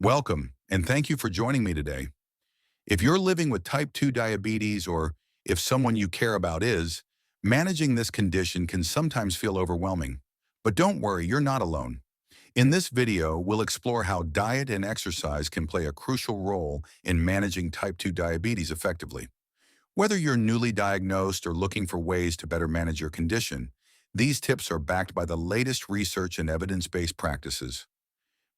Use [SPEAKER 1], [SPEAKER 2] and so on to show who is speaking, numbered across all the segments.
[SPEAKER 1] Welcome, and thank you for joining me today. If you're living with type 2 diabetes or if someone you care about is, managing this condition can sometimes feel overwhelming. But don't worry, you're not alone. In this video, we'll explore how diet and exercise can play a crucial role in managing type 2 diabetes effectively. Whether you're newly diagnosed or looking for ways to better manage your condition, these tips are backed by the latest research and evidence-based practices.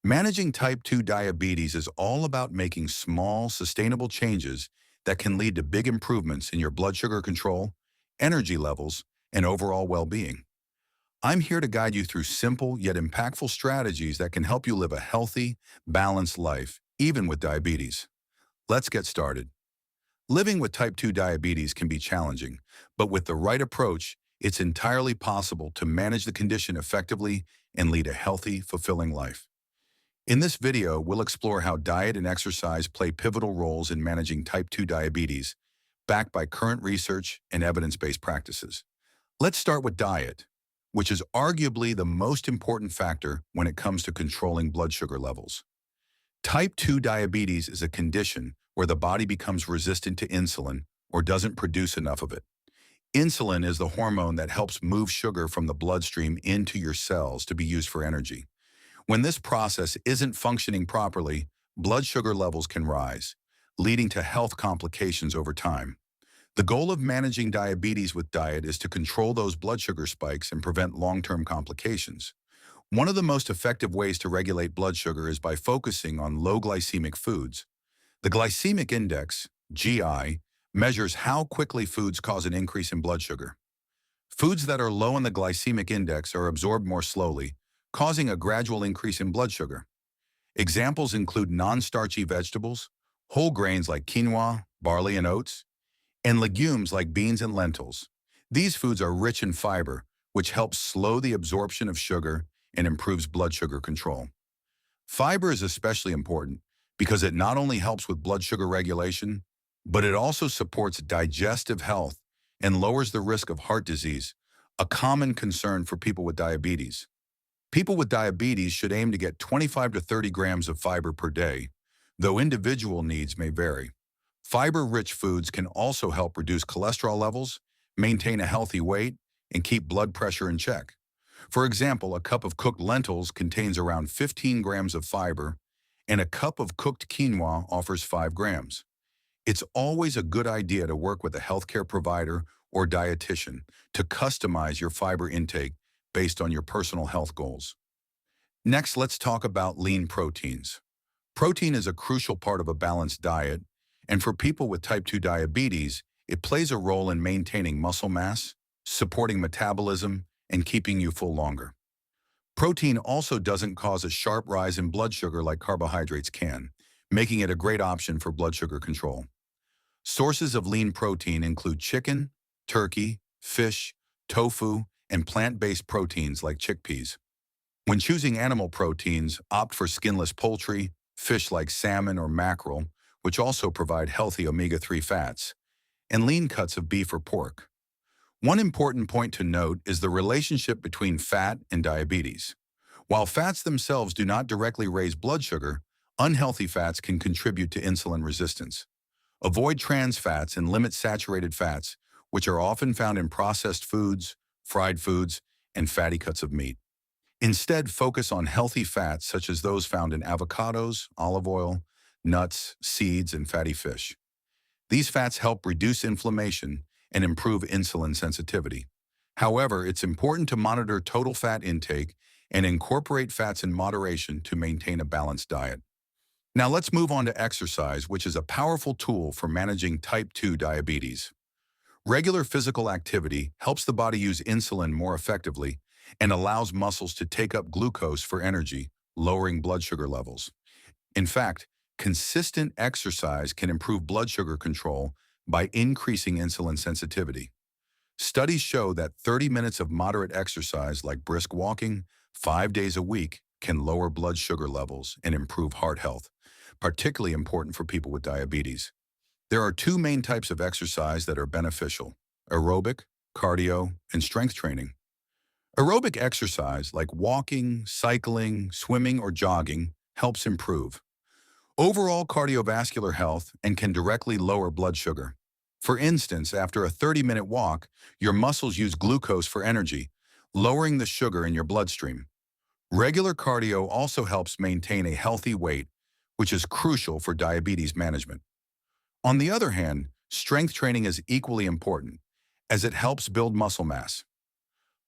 [SPEAKER 1] Managing type 2 diabetes is all about making small, sustainable changes that can lead to big improvements in your blood sugar control, energy levels, and overall well-being. I'm here to guide you through simple yet impactful strategies that can help you live a healthy, balanced life, even with diabetes. Let's get started. Living with type 2 diabetes can be challenging, but with the right approach, it's entirely possible to manage the condition effectively and lead a healthy, fulfilling life. In this video, we'll explore how diet and exercise play pivotal roles in managing type 2 diabetes, backed by current research and evidence-based practices. Let's start with diet, which is arguably the most important factor when it comes to controlling blood sugar levels. Type 2 diabetes is a condition where the body becomes resistant to insulin or doesn't produce enough of it. Insulin is the hormone that helps move sugar from the bloodstream into your cells to be used for energy. When this process isn't functioning properly, blood sugar levels can rise, leading to health complications over time. The goal of managing diabetes with diet is to control those blood sugar spikes and prevent long-term complications. One of the most effective ways to regulate blood sugar is by focusing on low glycemic foods. The glycemic index, GI, measures how quickly foods cause an increase in blood sugar. Foods that are low in the glycemic index are absorbed more slowly, causing a gradual increase in blood sugar. Examples include non-starchy vegetables, whole grains like quinoa, barley, and oats, and legumes like beans and lentils. These foods are rich in fiber, which helps slow the absorption of sugar and improves blood sugar control. Fiber is especially important because it not only helps with blood sugar regulation, but it also supports digestive health and lowers the risk of heart disease, a common concern for people with diabetes. People with diabetes should aim to get 25 to 30 grams of fiber per day, though individual needs may vary. Fiber-rich foods can also help reduce cholesterol levels, maintain a healthy weight, and keep blood pressure in check. For example, a cup of cooked lentils contains around 15 grams of fiber, and a cup of cooked quinoa offers 5 grams. It's always a good idea to work with a healthcare provider or dietitian to customize your fiber intake based on your personal health goals. Next, let's talk about lean proteins. Protein is a crucial part of a balanced diet, and for people with type 2 diabetes, it plays a role in maintaining muscle mass, supporting metabolism, and keeping you full longer. Protein also doesn't cause a sharp rise in blood sugar like carbohydrates can, making it a great option for blood sugar control. Sources of lean protein include chicken, turkey, fish, tofu, and plant-based proteins like chickpeas. When choosing animal proteins, opt for skinless poultry, fish like salmon or mackerel, which also provide healthy omega-3 fats, and lean cuts of beef or pork. One important point to note is the relationship between fat and diabetes. While fats themselves do not directly raise blood sugar, unhealthy fats can contribute to insulin resistance. Avoid trans fats and limit saturated fats, which are often found in processed foods, fried foods, and fatty cuts of meat. Instead, focus on healthy fats such as those found in avocados, olive oil, nuts, seeds, and fatty fish. These fats help reduce inflammation and improve insulin sensitivity. However, it's important to monitor total fat intake and incorporate fats in moderation to maintain a balanced diet. Now let's move on to exercise, which is a powerful tool for managing type 2 diabetes. Regular physical activity helps the body use insulin more effectively and allows muscles to take up glucose for energy, lowering blood sugar levels. In fact, consistent exercise can improve blood sugar control by increasing insulin sensitivity. Studies show that 30 minutes of moderate exercise like brisk walking 5 days a week can lower blood sugar levels and improve heart health, particularly important for people with diabetes. There are two main types of exercise that are beneficial: aerobic, cardio, and strength training. Aerobic exercise like walking, cycling, swimming, or jogging helps improve. overall cardiovascular health, and can directly lower blood sugar. For instance, after a 30-minute walk, your muscles use glucose for energy, lowering the sugar in your bloodstream. Regular cardio also helps maintain a healthy weight, which is crucial for diabetes management. On the other hand, strength training is equally important, as it helps build muscle mass.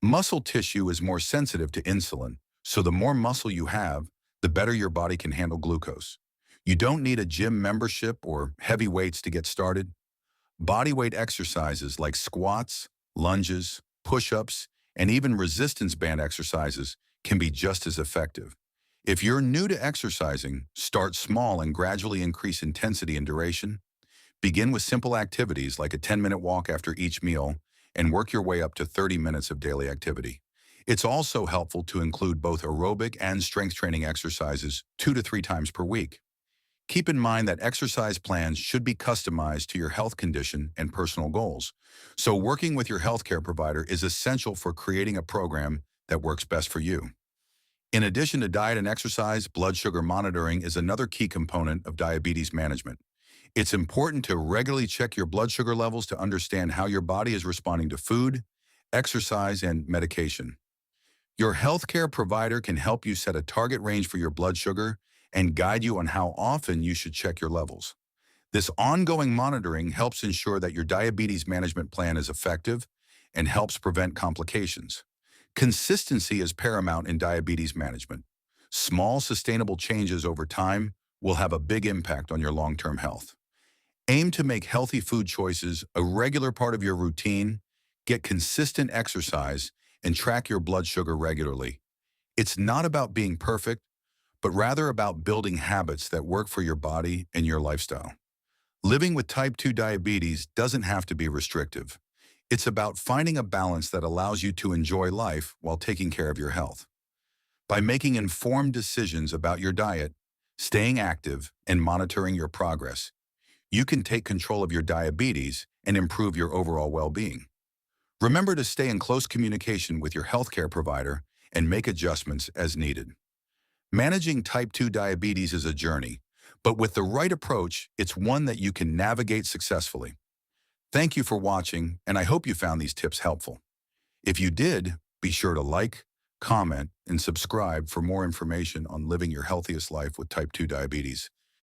[SPEAKER 1] Muscle tissue is more sensitive to insulin, so the more muscle you have, the better your body can handle glucose. You don't need a gym membership or heavy weights to get started. Bodyweight exercises like squats, lunges, push-ups, and even resistance band exercises can be just as effective. If you're new to exercising, start small and gradually increase intensity and duration. Begin with simple activities like a 10-minute walk after each meal and work your way up to 30 minutes of daily activity. It's also helpful to include both aerobic and strength training exercises 2 to 3 times per week. Keep in mind that exercise plans should be customized to your health condition and personal goals. So working with your healthcare provider is essential for creating a program that works best for you. In addition to diet and exercise, blood sugar monitoring is another key component of diabetes management. It's important to regularly check your blood sugar levels to understand how your body is responding to food, exercise, and medication. Your healthcare provider can help you set a target range for your blood sugar and guide you on how often you should check your levels. This ongoing monitoring helps ensure that your diabetes management plan is effective and helps prevent complications. Consistency is paramount in diabetes management. Small, sustainable changes over time will have a big impact on your long-term health. Aim to make healthy food choices a regular part of your routine, get consistent exercise, and track your blood sugar regularly. It's not about being perfect, but rather about building habits that work for your body and your lifestyle. Living with type 2 diabetes doesn't have to be restrictive. It's about finding a balance that allows you to enjoy life while taking care of your health. By making informed decisions about your diet, staying active, and monitoring your progress, you can take control of your diabetes and improve your overall well-being. Remember to stay in close communication with your healthcare provider and make adjustments as needed. Managing type 2 diabetes is a journey, but with the right approach, it's one that you can navigate successfully. Thank you for watching, and I hope you found these tips helpful. If you did, be sure to like, comment, and subscribe for more information on living your healthiest life with type 2 diabetes.